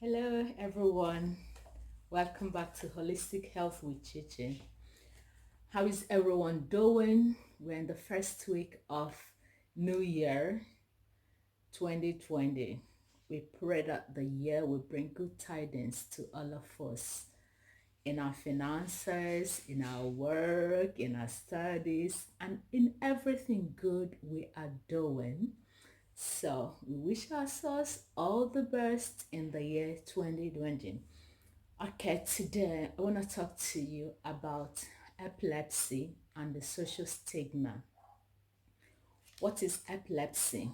Hello, everyone. Welcome back to Holistic Health with Chichi. How is everyone doing? We're in the first week of New Year 2020. We pray that the year will bring good tidings to all of us in our finances, in our work, in our studies, and in everything good we are doing. So we wish ourselves all the best in the year 2020. Okay, today I want to talk to you about epilepsy and the social stigma. What is epilepsy?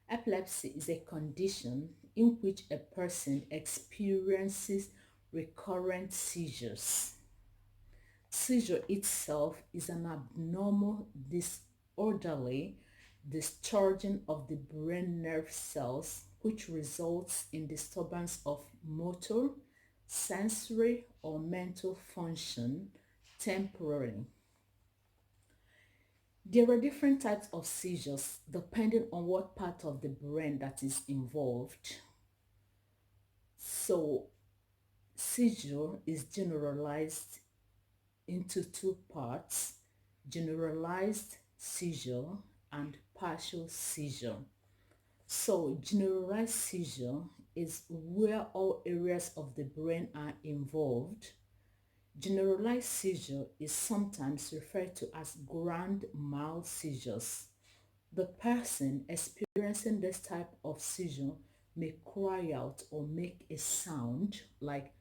Epilepsy is a condition in which a person experiences recurrent seizures. Seizure itself is an abnormal, disorderly discharging of the brain nerve cells, which results in disturbance of motor, sensory, or mental function temporarily. There are different types of seizures depending on what part of the brain that is involved. So, seizure is generalized into two parts: generalized seizure and partial seizure. So, generalized seizure is where all areas of the brain are involved. Generalized seizure is sometimes referred to as grand mal seizures. The person experiencing this type of seizure may cry out or make a sound like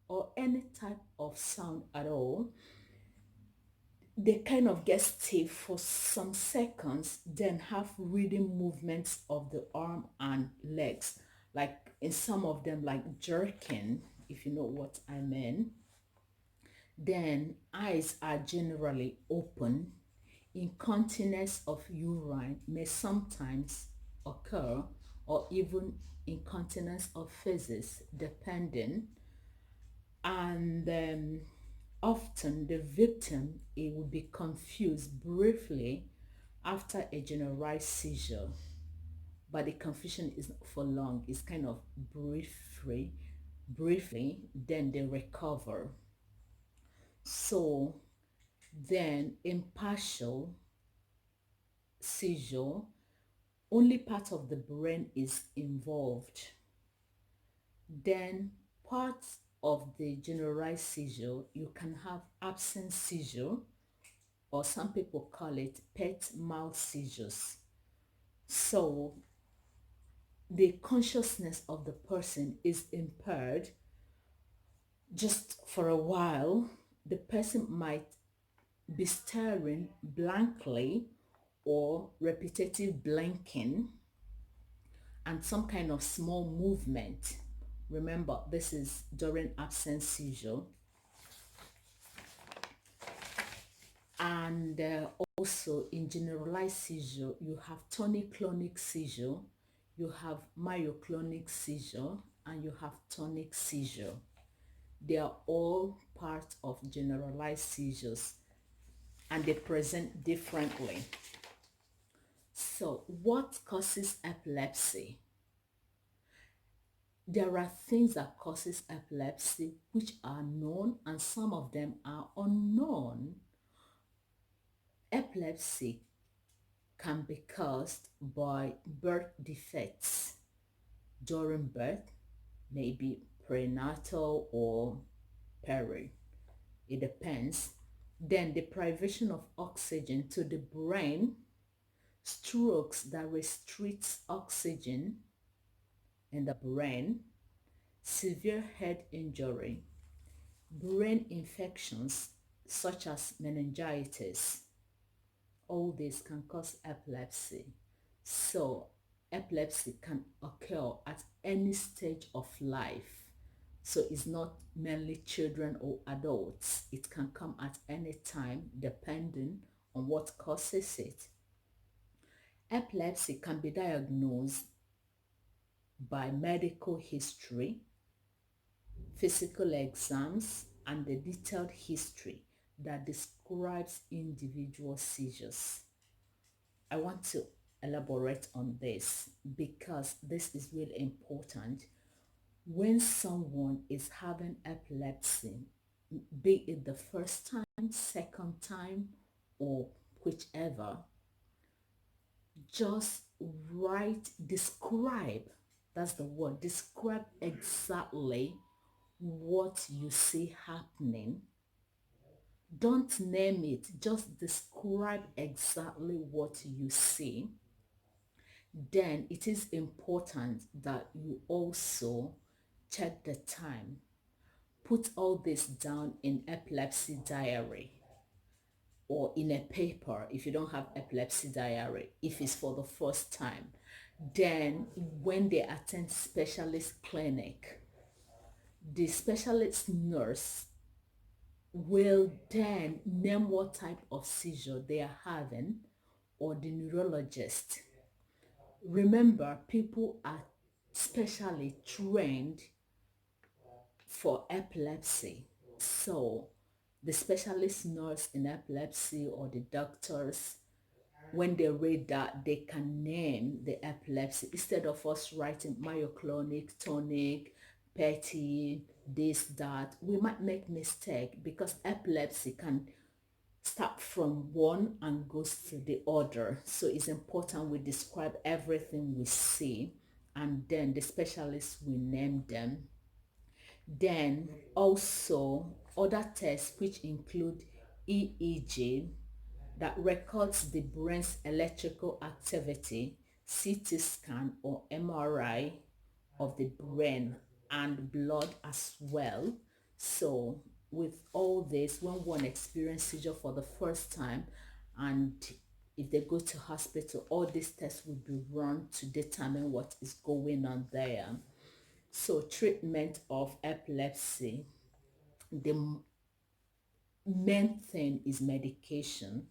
or any type of sound at all. They kind of get stiff for some seconds, then have rhythm movements of the arm and legs, like in some of them, like jerking, if you know what I mean. Then eyes are generally open. Incontinence of urine may sometimes occur, or even incontinence of feces, depending. And often the victim it will be confused briefly after a generalized seizure, but the confusion is not for long. It's kind of briefly, then they recover. So then in partial seizure, only part of the brain is involved. Then parts of the generalized seizure, you can have absent seizure, or some people call it pet mouth seizures. So the consciousness of the person is impaired just for a while. The person might be staring blankly or repetitive blinking and some kind of small movement. Remember, this is during absent seizure. And also in generalized seizure, you have tonic-clonic seizure, you have myoclonic seizure, and you have tonic seizure. They are all part of generalized seizures and they present differently. So, what causes epilepsy? There are things that causes epilepsy which are known and some of them are unknown. Epilepsy can be caused by birth defects during birth, maybe prenatal or peri. It depends. Then deprivation of oxygen to the brain, strokes that restricts oxygen in the brain, severe head injury, brain infections such as meningitis. All this can cause epilepsy. So epilepsy can occur at any stage of life. So it's not mainly children or adults. It can come at any time depending on what causes it. Epilepsy can be diagnosed by medical history, physical exams, and the detailed history that describes individual seizures. I want to elaborate on this because this is really important. When someone is having epilepsy, be it the first time, second time, or whichever, just write, describe, that's the word, describe exactly what you see happening. Don't name it, just describe exactly what you see. Then it is important that you also check the time. Put all this down in epilepsy diary or in a paper if you don't have epilepsy diary, if it's for the first time. Then when they attend specialist clinic, the specialist nurse will then name what type of seizure they are having, or the neurologist. Remember, people are specially trained for epilepsy. So the specialist nurse in epilepsy or the doctors, when they read that, they can name the epilepsy instead of us writing myoclonic, tonic, petty, this, that. We might make mistake because epilepsy can start from one and goes to the other. So it's important we describe everything we see, and then the specialists will name them. Then also other tests which include EEG that records the brain's electrical activity, CT scan or MRI of the brain, and blood as well. So with all this, when one experiences seizure for the first time, and if they go to hospital, all these tests will be run to determine what is going on there. So treatment of epilepsy, the main thing is medication.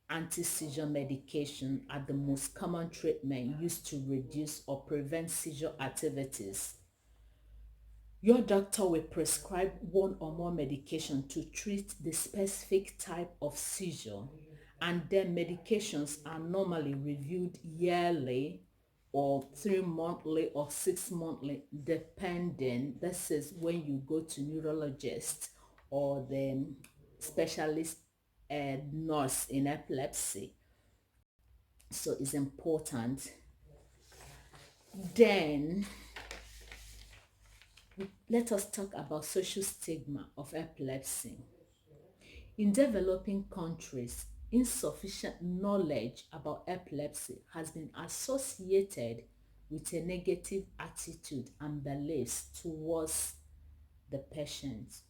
Anti-seizure medication are the most common treatment used to reduce or prevent seizure activities. Your doctor will prescribe one or more medication to treat the specific type of seizure, and then medications are normally reviewed yearly or 3 monthly or 6 monthly, depending. This is when you go to neurologist or the specialist nurse in epilepsy. So it's important. Then let us talk about social stigma of epilepsy. In developing countries, insufficient knowledge about epilepsy has been associated with a negative attitude and beliefs towards the patient.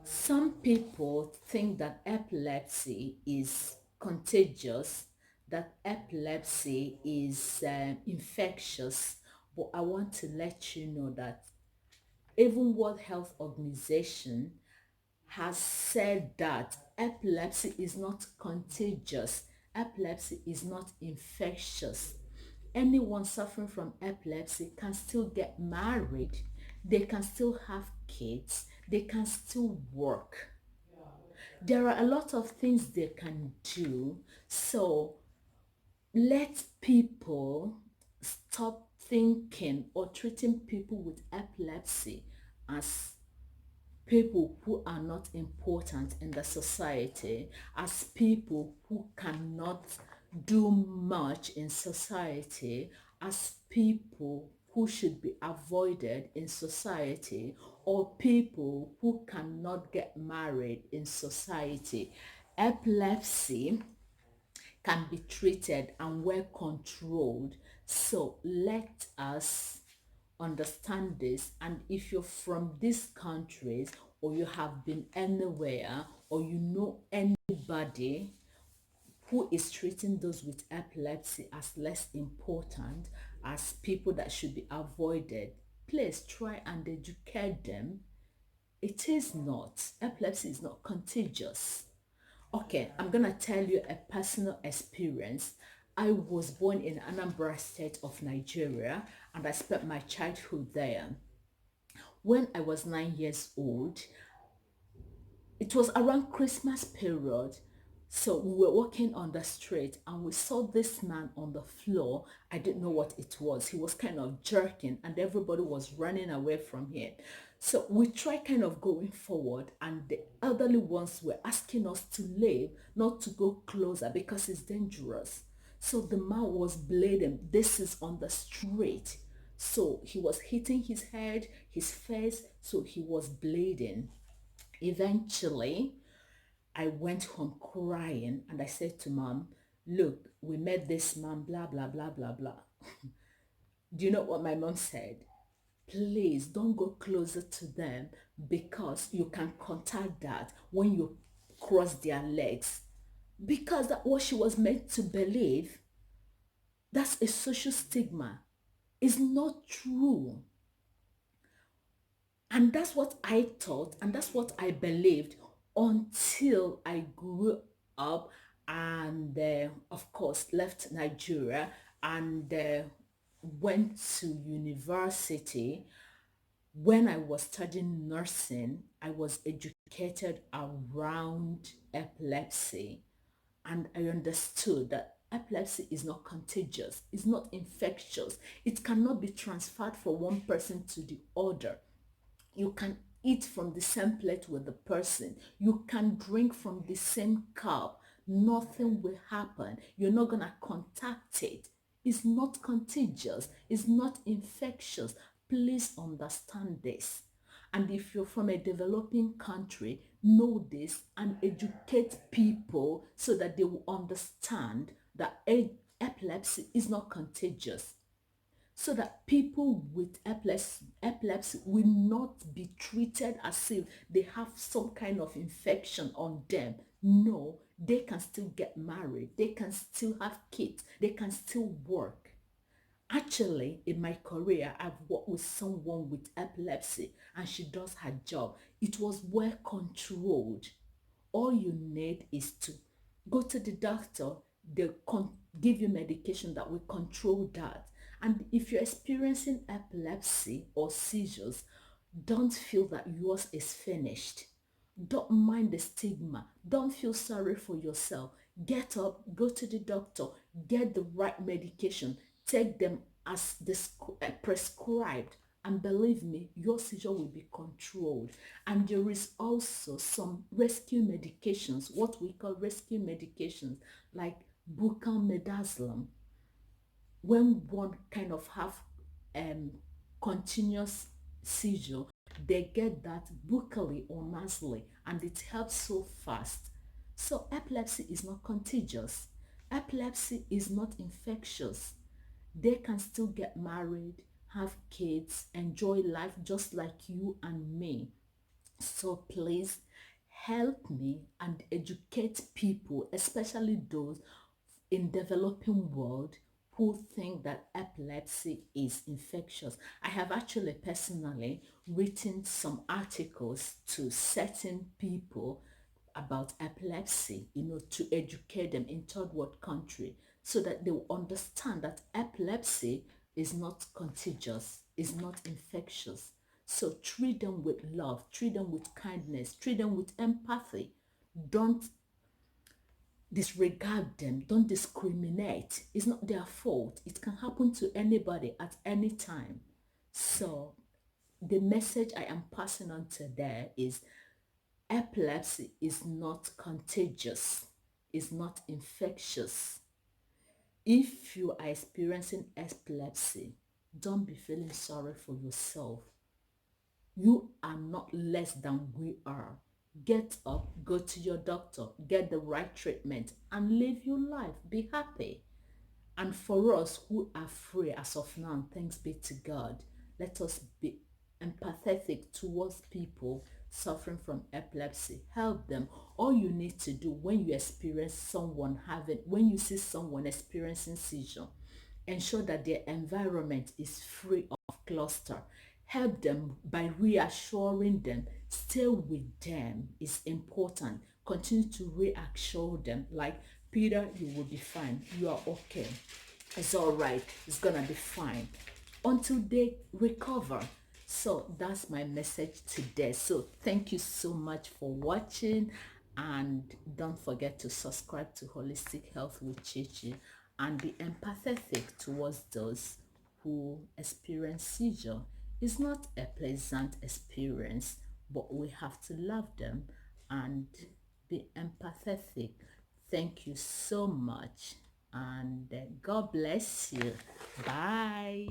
Some people think that epilepsy is contagious, that epilepsy is infectious, but I want to let you know that even World Health Organization has said that epilepsy is not contagious, epilepsy is not infectious. Anyone suffering from epilepsy can still get married, they can still have kids, they can still work. There are a lot of things they can do. So let people stop thinking or treating people with epilepsy as people who are not important in the society, as people who cannot do much in society, as people who should be avoided in society, or people who cannot get married in society. Epilepsy can be treated and well controlled. So let us understand this. And if you're from these countries, or you have been anywhere, or you know anybody who is treating those with epilepsy as less important, as people that should be avoided, please try and educate them. It is not. Epilepsy is not contagious. Okay, I'm gonna tell you a personal experience. I was born in Anambra State of Nigeria, and I spent my childhood there. When I was 9 years old, it was around Christmas period. So we were walking on the street and we saw this man on the floor. I didn't know what it was. He was kind of jerking and everybody was running away from him. So we tried kind of going forward and the elderly ones were asking us to leave, not to go closer because it's dangerous. So the man was bleeding. This is on the street. So he was hitting his head, his face, so he was bleeding. Eventually, I went home crying and I said to mom, look, we met this man, blah, blah, blah, blah, blah. Do you know what my mom said? Please don't go closer to them because you can contact that when you cross their legs. Because that what she was meant to believe, that's a social stigma. It's not true. And that's what I thought, and that's what I believed until I grew up and, of course, left Nigeria and went to university. When I was studying nursing, I was educated around epilepsy, and I understood that epilepsy is not contagious, it's not infectious, it cannot be transferred from one person to the other. You can eat from the same plate with the person. You can drink from the same cup. Nothing will happen. You're not going to contact it. It's not contagious. It's not infectious. Please understand this. And if you're from a developing country, know this and educate people so that they will understand that epilepsy is not contagious, so that people with epilepsy will not be treated as if they have some kind of infection on them. No, they can still get married, they can still have kids, they can still work. Actually, in my career, I've worked with someone with epilepsy and she does her job. It was well controlled. All you need is to go to the doctor, give you medication that will control that. And if you're experiencing epilepsy or seizures, don't feel that yours is finished. Don't mind the stigma. Don't feel sorry for yourself. Get up, go to the doctor, get the right medication, take them as prescribed. And believe me, your seizure will be controlled. And there is also some rescue medications, what we call rescue medications, like buccal when one kind of have um continuous seizure, they get that buccally or nasally and it helps so fast. So epilepsy is not contagious, epilepsy is not infectious. They can still get married, have kids, enjoy life just like you and me. So please help me and educate people, especially those in developing world who think that epilepsy is infectious. I have actually personally written some articles to certain people about epilepsy, to educate them in third world country so that they will understand that epilepsy is not contagious, is not infectious. So treat them with love, treat them with kindness, treat them with empathy. Don't disregard them, don't discriminate. It's not their fault. It can happen to anybody at any time. So the message I am passing on today is epilepsy is not contagious, is not infectious. If you are experiencing epilepsy, don't be feeling sorry for yourself. You are not less than we are. Get up, go to your doctor, get the right treatment, and live your life. Be happy. And for us who are free as of now, thanks be to God, let us be empathetic towards people suffering from epilepsy. Help them. All you need to do when you experience when you see someone experiencing seizure, ensure that their environment is free of cluster. Help them by reassuring them. Stay with them is important. Continue to reassure them like, Peter, you will be fine. You are okay. It's all right. It's gonna be fine until they recover. So that's my message today. So thank you so much for watching. And don't forget to subscribe to Holistic Health with Chichi and be empathetic towards those who experience seizure. It's not a pleasant experience, but we have to love them and be empathetic. Thank you so much, and God bless you. Bye.